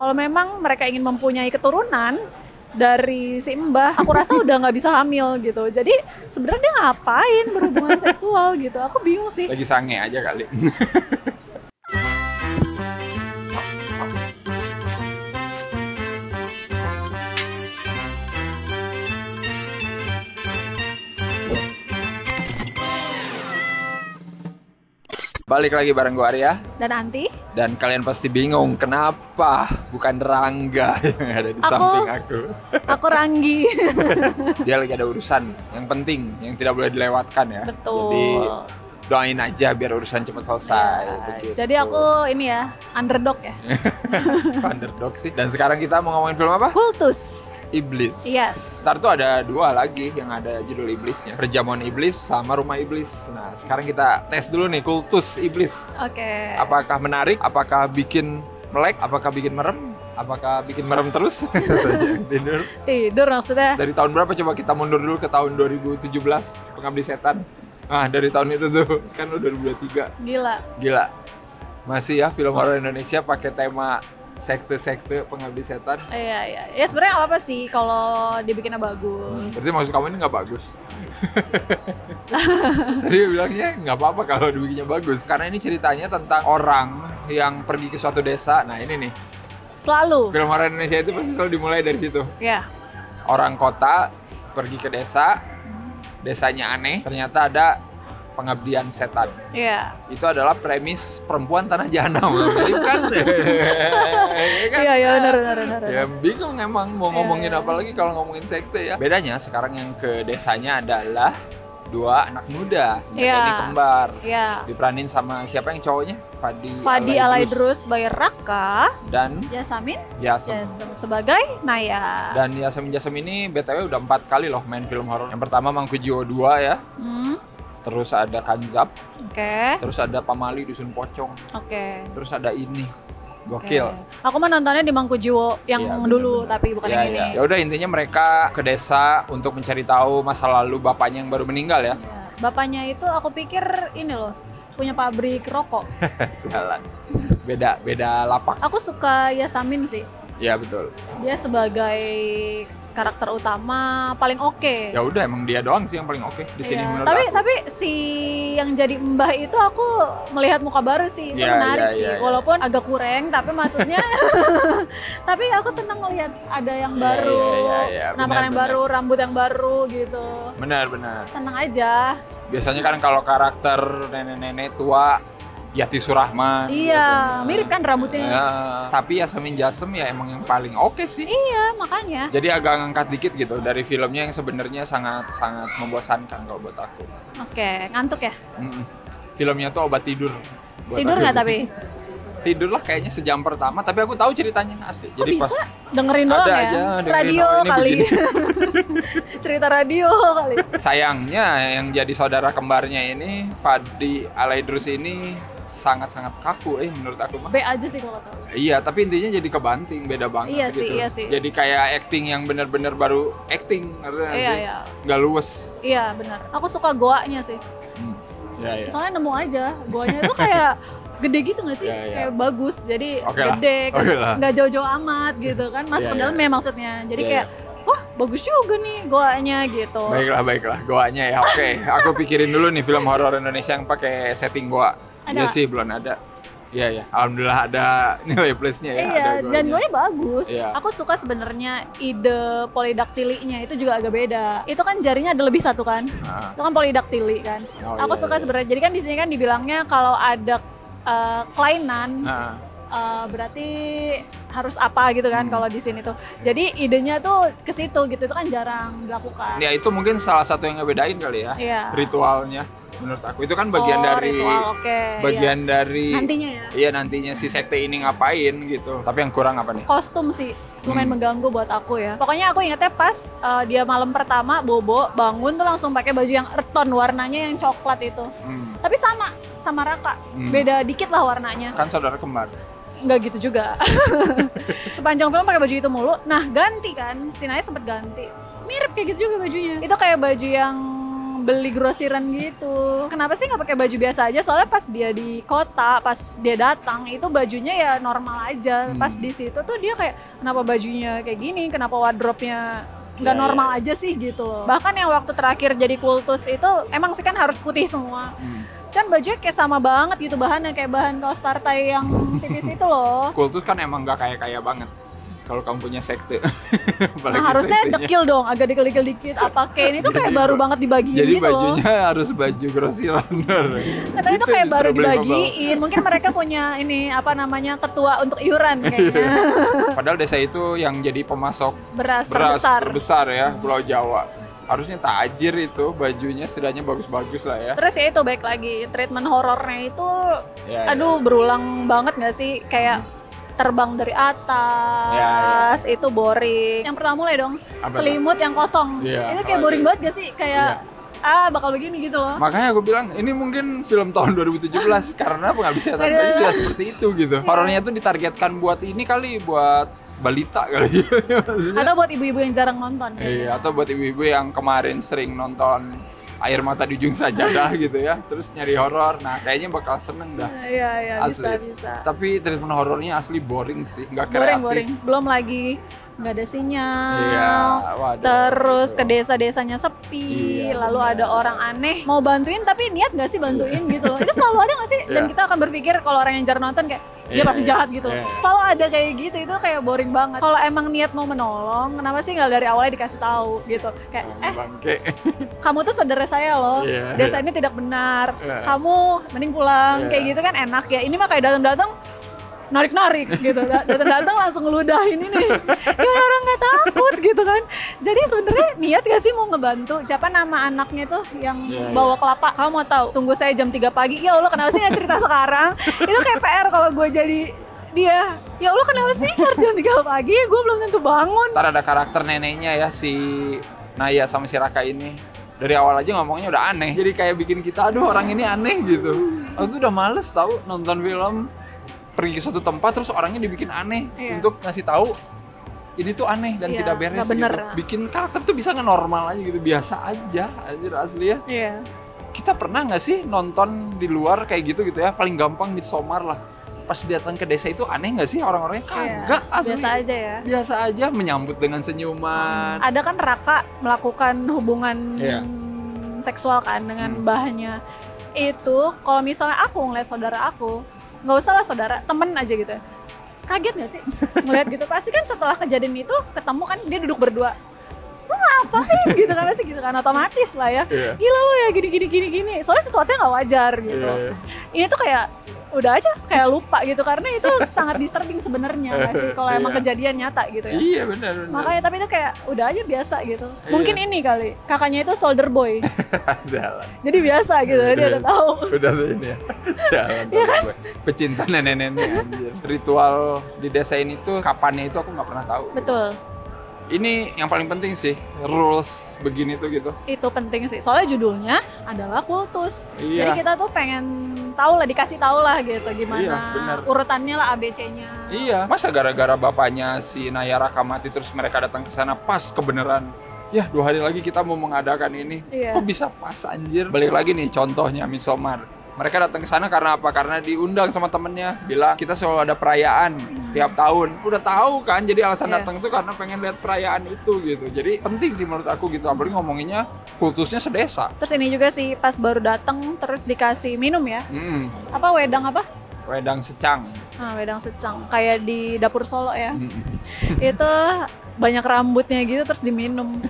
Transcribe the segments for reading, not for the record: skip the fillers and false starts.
Kalau memang mereka ingin mempunyai keturunan dari si Mbah, aku rasa udah nggak bisa hamil gitu. Jadi sebenarnya dia ngapain berhubungan seksual gitu? Aku bingung sih. Lagi sange aja kali. Balik lagi bareng gue Arya. Dan Anti. Dan kalian pasti bingung kenapa bukan Rangga yang ada di samping aku. Aku Ranggi. Dia lagi ada urusan yang penting yang tidak boleh dilewatkan ya. Betul. Jadi doain aja biar urusan cepat selesai. Ya, jadi aku ini ya underdog ya. Underdog sih. Dan sekarang kita mau ngomongin film apa? Kultus. Iblis. Yes. Ntar tuh ada dua lagi yang ada judul Iblisnya. Perjamuan Iblis sama Rumah Iblis. Nah sekarang kita tes dulu nih Kultus Iblis. Oke. Apakah menarik? Apakah bikin melek? Apakah bikin merem? Apakah bikin merem terus? Tidur maksudnya. Dari tahun berapa coba kita mundur dulu ke tahun 2017 Pengabdi Setan. Ah dari tahun itu tuh. Sekarang udah 2023. Gila. Masih ya film horor Indonesia pakai tema sekte-sekte Pengabdi Setan. Iya. Ya sebenarnya apa sih kalau dibikinnya bagus. Berarti maksud kamu ini nggak bagus? Tadi bilangnya nggak apa-apa kalau dibikinnya bagus. Karena ini ceritanya tentang orang yang pergi ke suatu desa. Nah ini nih. Selalu. Film horor Indonesia itu pasti selalu dimulai dari situ. Iya. Orang kota pergi ke desa. Desanya aneh. Ternyata ada pengabdian setan. Iya. Itu adalah premis perempuan tanah jahanam. Jadi kan, Iya benar. Ya bingung emang mau ngomongin apa lagi kalau ngomongin sekte ya. Bedanya sekarang yang ke desanya adalah dua anak muda. Mereka ini kembar. Iya. Diperanin sama siapa yang cowoknya? Fadi Alaidrus sebagai Raka dan Yasamin Jasem sebagai Naya. Dan Jasem ini BTW udah 4 kali loh main film horor. Yang pertama Mangkujiwo 2 ya. Terus ada Kanzab. Oke. Terus ada Pamali Dusun Pocong. Oke. Terus ada ini. Gokil. Aku mah nontonnya di Mangkujiwo yang dulu tapi bukan yang ini. Ya udah intinya mereka ke desa untuk mencari tahu masa lalu bapaknya yang baru meninggal ya. Bapaknya itu aku pikir ini loh, punya pabrik rokok. Salah. Beda lapak. Aku suka Yasamin sih. Iya betul. Dia sebagai karakter utama paling oke. Ya udah emang dia doang sih yang paling oke di sini menurut aku. Tapi si yang jadi Mbah itu aku melihat muka baru sih, itu menarik sih. Walaupun agak kurang, tapi maksudnya tapi aku senang melihat ada yang baru, penampakan yang baru, rambut yang baru gitu. Benar. Senang aja. Biasanya kan kalau karakter nenek-nenek tua Yati Surahman. Iya, biasanya. Mirip kan rambutnya. Ya, tapi Yasamin Jasem ya emang yang paling oke sih. Iya, makanya. Jadi agak ngangkat dikit gitu dari filmnya yang sebenarnya sangat membosankan kalau buat aku. Oke, ngantuk ya? Filmnya tuh obat tidur. Tidur nggak tapi? Tidur lah kayaknya sejam pertama, tapi aku tahu ceritanya asli. Kok jadi bisa? Pas dengerin doang ya? aja, radio kali. Cerita radio kali. Sayangnya yang jadi saudara kembarnya ini, Fadi Alaidrus ini sangat-sangat kaku menurut aku mah. B aja sih kalau tahu. Iya, tapi intinya jadi kebanting, beda banget gitu. Iya sih. Jadi kayak acting yang benar-benar baru acting, Iya. Nggak luwes. Iya, benar. Aku suka goanya sih. Iya. Soalnya nemu aja, goanya itu kayak gede gitu nggak sih? Kayak bagus, jadi gede, kan nggak jauh-jauh amat gitu kan. Masuk ke dalamnya maksudnya. Jadi kayak, wah bagus juga nih goanya gitu. Baiklah, goanya ya. Oke, aku pikirin dulu nih film horor Indonesia yang pakai setting goa. Iya sih, belum ada. Iya. Alhamdulillah ada nilai plusnya ya. Iya, dan goanya bagus. Iya. Aku suka sebenarnya ide polidaktilinya itu juga agak beda. Itu kan jarinya ada lebih satu kan? Itu kan polidaktili kan. Aku suka sebenarnya. Jadi kan di sini kan dibilangnya kalau ada kelainan, berarti harus apa gitu kan kalau di sini tuh. Jadi idenya tuh ke situ gitu, itu kan jarang dilakukan. Ya itu mungkin salah satu yang ngebedain kali ya. Iya. Ritualnya menurut aku itu kan bagian dari ritual, bagian dari nantinya ya. Iya, nantinya si sekte ini ngapain gitu. Tapi yang kurang apa nih? Kostum sih lumayan mengganggu buat aku ya. Pokoknya aku ingetnya pas dia malam pertama Bobo bangun tuh langsung pakai baju yang earth tone, warnanya yang coklat itu. Tapi sama Raka. Beda dikit lah warnanya. Kan saudara kembar. Nggak gitu juga. Sepanjang film pakai baju itu mulu. Nah, ganti kan, si Naya sempet ganti. Mirip kayak gitu juga bajunya. Itu kayak baju yang beli grosiran gitu. Kenapa sih nggak pakai baju biasa aja? Soalnya pas dia di kota, pas dia datang itu bajunya ya normal aja. Pas di situ tuh dia kayak kenapa bajunya kayak gini, kenapa wardrobe-nya nggak normal aja sih gitu loh. Bahkan yang waktu terakhir jadi kultus itu emang sih kan harus putih semua. Cuman bajunya kayak sama banget gitu bahannya, kayak bahan kaos partai yang tipis itu loh. Kultus kan emang nggak kaya-kaya banget. Kalau kamu punya sekte. Nah, harusnya dekil dong, agak dekil-dekil dikit. Apa kayak ini tuh kayak baru banget dibagiin jadi gitu. Jadi bajunya harus baju grosiran. Katanya itu kayak baru dibagiin. Mungkin mereka punya ini apa namanya ketua untuk iuran kayaknya. Padahal desa itu yang jadi pemasok beras terbesar ya, Pulau Jawa. Harusnya tajir itu, bajunya setidaknya bagus-bagus lah ya. Terus ya itu baik lagi, treatment horornya itu aduh berulang banget gak sih? Kayak terbang dari atas, itu boring. Yang pertama mulai dong, selimut yang kosong. Itu kayak boring banget gak sih? Kayak bakal begini gitu loh. Makanya aku bilang ini mungkin film tahun 2017 karena penghabis setan tadi sudah seperti itu gitu. Horornya tuh ditargetkan buat ini kali, buat balita kali. Atau buat ibu-ibu yang jarang nonton. Iya, atau buat ibu-ibu yang kemarin sering nonton Air Mata di Ujung Sajadah gitu ya, terus nyari horor. Nah, kayaknya bakal seneng dah. Iya, asli. Bisa. Tapi treatment horornya asli boring sih, nggak kreatif. Boring. Belum lagi nggak ada sinyal, terus ke desa-desanya sepi, lalu ada orang aneh mau bantuin tapi niat nggak sih bantuin gitu. Itu selalu ada nggak sih? Dan kita akan berpikir kalau orang yang jarang nonton kayak dia pasti jahat gitu. Selalu ada kayak gitu, itu kayak boring banget. Kalau emang niat mau menolong, kenapa sih nggak dari awalnya dikasih tahu gitu? Kayak kamu tuh saudara saya loh, desa ini tidak benar, kamu mending pulang, kayak gitu kan enak ya. Ini mah kayak datang-datang narik-narik gitu, datang-datang langsung ngeludahin ini, ya orang nggak takut gitu kan. Jadi sebenarnya niat gak sih mau ngebantu? Siapa nama anaknya tuh yang bawa kelapa? Kamu mau tahu? Tunggu saya jam 3 pagi. Ya Allah, kenapa sih nggak cerita sekarang? Itu kayak PR kalau gue jadi dia. Ya Allah, kenapa sih harus jam 3 pagi? Gue belum tentu bangun. Ntar ada karakter neneknya ya, si Naya sama si Raka ini. Dari awal aja ngomongnya udah aneh. Jadi kayak bikin kita, aduh orang ini aneh gitu. Aku tuh udah males tahu nonton film, pergi ke suatu tempat terus orangnya dibikin aneh untuk ngasih tahu ini tuh aneh dan tidak beres gitu. Bikin karakter tuh bisa nge-normal aja gitu, biasa aja anjir asli ya. Kita pernah nggak sih nonton di luar kayak gitu ya, paling gampang Midsommar lah. Pas datang ke desa itu aneh nggak sih orang-orangnya? Kagak, asli. Biasa aja ya. Biasa aja, menyambut dengan senyuman. Ada kan Raka melakukan hubungan seksual kan dengan mbahnya. Itu kalau misalnya aku ngeliat saudara aku, nggak usah lah saudara, temen aja gitu, kaget nggak sih ngeliat gitu? Pasti kan setelah kejadian itu ketemu kan dia duduk berdua, lo ngapain gitu kan, pasti gitu kan, otomatis lah ya. Gila lo ya gini, soalnya situasinya nggak wajar gitu. Ini tuh kayak udah aja kayak lupa gitu, karena itu sangat disturbing sebenarnya nggak sih kalau emang kejadian nyata gitu ya. Iya benar. Makanya tapi itu kayak udah aja biasa gitu. Mungkin ini kali kakaknya itu soldier boy. Jadi biasa gitu, dia udah tahu. Udah ini ya. Jalan ya kan? Pecinta nenek-nenek anjir. Ritual di desa ini tuh kapannya itu aku nggak pernah tahu. Betul. Ini yang paling penting sih, rules begini tuh gitu. Itu penting sih, soalnya judulnya adalah kultus. Jadi kita tuh pengen tahu lah, dikasih tahu lah gitu gimana urutannya lah, ABC-nya. Iya, masa gara-gara bapaknya si Naya Raka mati terus mereka datang ke sana pas kebenaran. Ya 2 hari lagi kita mau mengadakan ini. Kok bisa pas anjir? Balik lagi nih contohnya Midsommar. Mereka datang ke sana karena apa? Karena diundang sama temennya, bilang kita selalu ada perayaan tiap tahun. Udah tahu kan, jadi alasan datang itu karena pengen lihat perayaan itu gitu. Jadi penting sih menurut aku gitu, apalagi ngomonginnya kultusnya sedesa. Terus ini juga sih pas baru datang terus dikasih minum ya. Apa wedang apa? Wedang secang. Nah, wedang secang kayak di dapur Solo ya. Itu banyak rambutnya gitu terus diminum.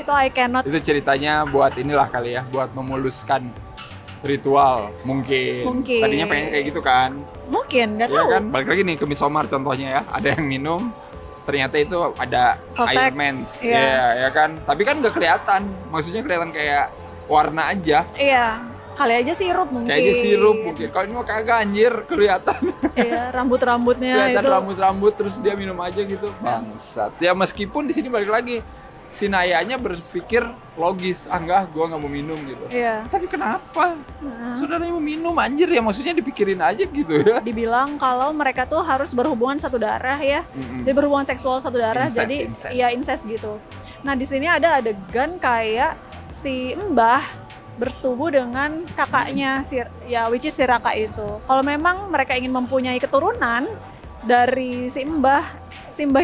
Itu I cannot. Itu ceritanya buat inilah kali ya, buat memuluskan ritual mungkin. Tadinya pengen kayak gitu kan. Mungkin, nggak tahu. Kan? Balik lagi nih ke Midsommar contohnya ya. Ada yang minum, ternyata itu ada air mens. Iya, ya kan. Tapi kan nggak kelihatan. Maksudnya kelihatan kayak warna aja. Iya. Kali aja sirup mungkin. Kayak aja sirup mungkin. Kalau ini mah kagak anjir, kelihatan. Iya, rambut-rambutnya kelihatan itu. Rambut-rambut terus dia minum aja gitu. Bangsat. Ya meskipun di sini balik lagi si Nayanya berpikir logis, enggak, gue nggak mau minum gitu. Tapi kenapa? Saudaranya mau minum, anjir ya, maksudnya dipikirin aja gitu ya. Dibilang kalau mereka tuh harus berhubungan satu darah ya, jadi berhubungan seksual satu darah, jadi ya incest gitu. Nah di sini ada adegan kayak si Mbah bersetubuh dengan kakaknya which is si Raka itu. Kalau memang mereka ingin mempunyai keturunan dari si Mbah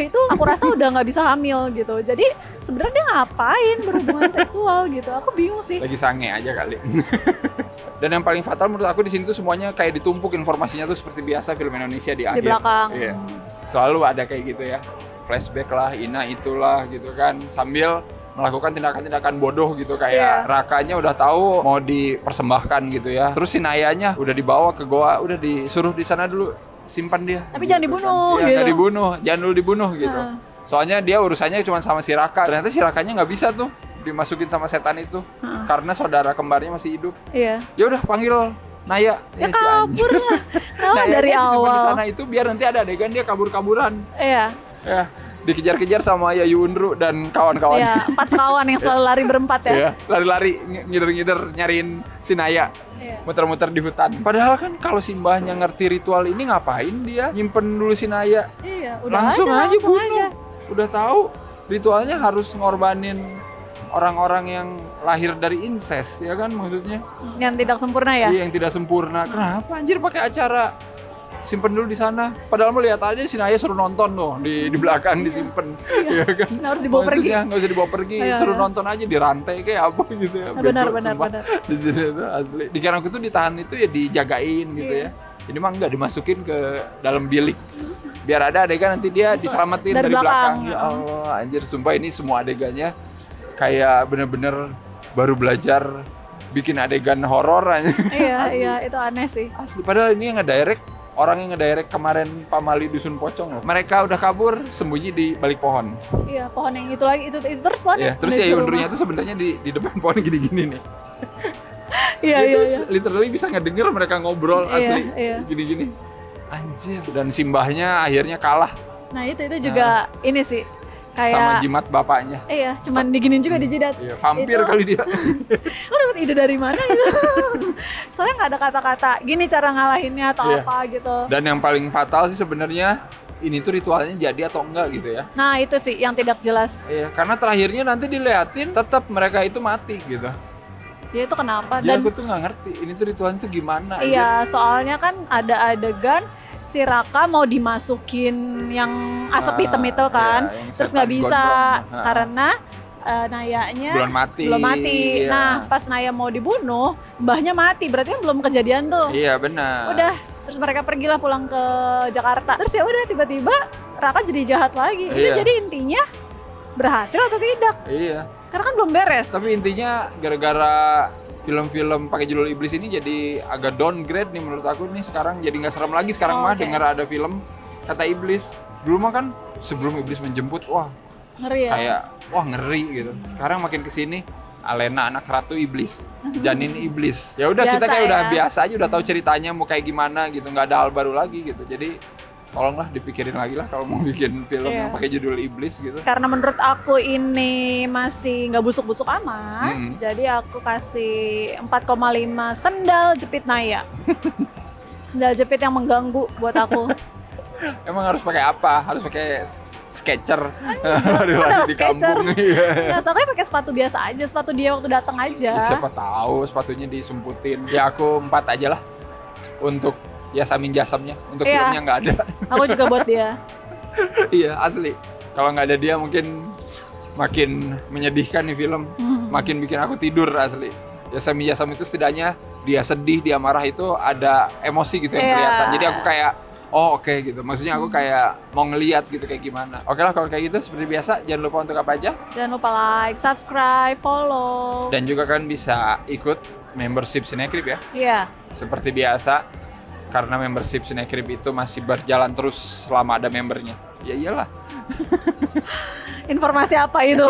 itu aku rasa udah nggak bisa hamil gitu. Jadi sebenarnya dia ngapain berhubungan seksual gitu? Aku bingung sih. Lagi sange aja kali. Dan yang paling fatal menurut aku di sini tuh semuanya kayak ditumpuk informasinya tuh seperti biasa film Indonesia di akhir. Di belakang. Iya. Selalu ada kayak gitu ya. Flashback lah, itulah gitu kan. Sambil melakukan tindakan-tindakan bodoh gitu kayak Rakanya udah tahu mau dipersembahkan gitu ya. Terus si Nayanya udah dibawa ke goa, udah disuruh di sana dulu simpan dia. Tapi gitu, jangan dibunuh kan. gitu. Jangan dibunuh, jangan dulu dibunuh gitu. Soalnya dia urusannya cuma sama si Raka. Ternyata si Rakanya nggak bisa tuh dimasukin sama setan itu karena saudara kembarnya masih hidup. Iya. Ya udah panggil Naya. Ya kabur lah. Nah, dari awal. Di sana itu biar nanti ada adegan dia kabur-kaburan. Iya. Ya. Dikejar-kejar sama Yayu Unru dan kawan-kawan. Iya, 4 sekawan yang selalu lari berempat ya. Iya, lari-lari ngider-ngider nyariin si Naya. Muter-muter di hutan. Padahal kan kalau si Mbahnya ngerti ritual ini ngapain dia nyimpen dulu si Naya? Iya, udah langsung aja bunuh. Aja. Udah tahu ritualnya harus ngorbanin orang-orang yang lahir dari incest, ya kan maksudnya? Yang tidak sempurna ya? Iya, yang tidak sempurna. Kenapa anjir pakai acara simpen dulu di sana? Padahal mau lihat aja si Naya suruh nonton tuh di belakang disimpen, ya kan? Nggak harus dibawa pergi. Nggak usah dibawa pergi, suruh nonton aja di rantai kayak apa gitu ya. Benar. Di sini tuh asli. Di Kiranku tuh ditahan itu ya dijagain gitu ya. Ini mah nggak dimasukin ke dalam bilik. Biar ada adegan nanti dia diselamatin dari belakang. Ya Allah, anjir sumpah ini semua adegannya kayak bener-bener baru belajar bikin adegan horor aja. Iya, itu aneh sih. Asli, padahal ini yang ngedirect orang yang ngedirect kemarin Pamali Dusun Pocong loh. Mereka udah kabur sembunyi di balik pohon. Iya, pohon yang itu lagi itu terus pohon. Iya, terus ya Undrunya tuh sebenarnya di depan pohon gini-gini nih. Iya. Literally bisa ngedenger mereka ngobrol asli. Iya. Gini-gini. Anjir, dan simbahnya akhirnya kalah. Nah, itu juga ini sih. Kayak sama jimat bapaknya. Iya, cuman diginin juga di jidat. Iya, vampir itu, kali dia. Lo dapet ide dari mana gitu? Soalnya nggak ada kata-kata gini cara ngalahinnya atau apa gitu. Dan yang paling fatal sih sebenarnya ini tuh ritualnya jadi atau enggak gitu ya. Nah, itu sih yang tidak jelas. Iya, karena terakhirnya nanti diliatin tetap mereka itu mati gitu. Ya itu kenapa? Dan aku tuh nggak ngerti ini tuh ritualnya tuh gimana. Iya, soalnya kan ada adegan si Raka mau dimasukin yang asap hitam itu kan, terus nggak bisa karena Nayanya belum mati. Iya. Nah, pas Naya mau dibunuh, mbahnya mati, berarti kan belum kejadian tuh. Iya benar. Udah, terus mereka pergilah pulang ke Jakarta. Terus ya udah tiba-tiba Raka jadi jahat lagi. Itu jadi intinya berhasil atau tidak? Iya. Karena kan belum beres. Tapi intinya gara-gara film-film pakai judul iblis ini jadi agak downgrade nih menurut aku nih sekarang, jadi nggak serem lagi sekarang mah dengar ada film kata iblis. Dulu mah kan sebelum iblis menjemput wah ngeri ya, kayak wah ngeri gitu. Sekarang makin kesini Alena anak ratu iblis, janin iblis. Ya udah kita kayak udah biasa aja, udah tahu ceritanya mau kayak gimana gitu, nggak ada hal baru lagi gitu. Jadi tolonglah dipikirin lagi lah kalau mau bikin film yang pakai judul iblis gitu. Karena menurut aku ini masih nggak busuk-busuk amat, jadi aku kasih 4,5 sendal jepit Naya. Sendal jepit yang mengganggu buat aku. Emang harus pakai apa? Harus pakai Sketcher di kampung. Ya, soalnya pakai sepatu biasa aja, sepatu dia waktu datang aja. Ya, siapa tahu sepatunya disumputin. Ya aku 4 aja lah untuk ya samin jasamnya, untuk filmnya nggak ada. Aku juga buat dia. Iya asli. Kalau nggak ada dia mungkin makin menyedihkan nih film, makin bikin aku tidur asli. Ya samin jasam itu setidaknya dia sedih, dia marah itu ada emosi gitu yang kelihatan. Jadi aku kayak oke gitu. Maksudnya aku kayak mau ngeliat gitu kayak gimana. Oke lah kalau kayak gitu seperti biasa jangan lupa untuk apa aja? Jangan lupa like, subscribe, follow. Dan juga kan bisa ikut membership Cinecrip ya. Iya. Seperti biasa. Karena membership Cinecrip itu masih berjalan terus selama ada membernya. Ya iyalah. Informasi apa itu?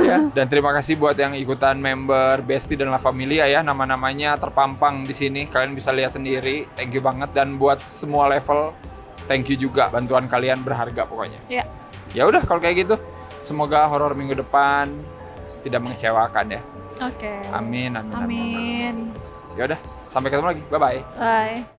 Ya, dan terima kasih buat yang ikutan member Besti dan La Familia ya. Nama-namanya terpampang di sini. Kalian bisa lihat sendiri. Thank you banget. Dan buat semua level, thank you juga. Bantuan kalian berharga pokoknya. Iya. Ya udah kalau kayak gitu. Semoga horor minggu depan tidak mengecewakan ya. Oke. Amin. Amin. Ya udah, sampai ketemu lagi. Bye-bye. Bye.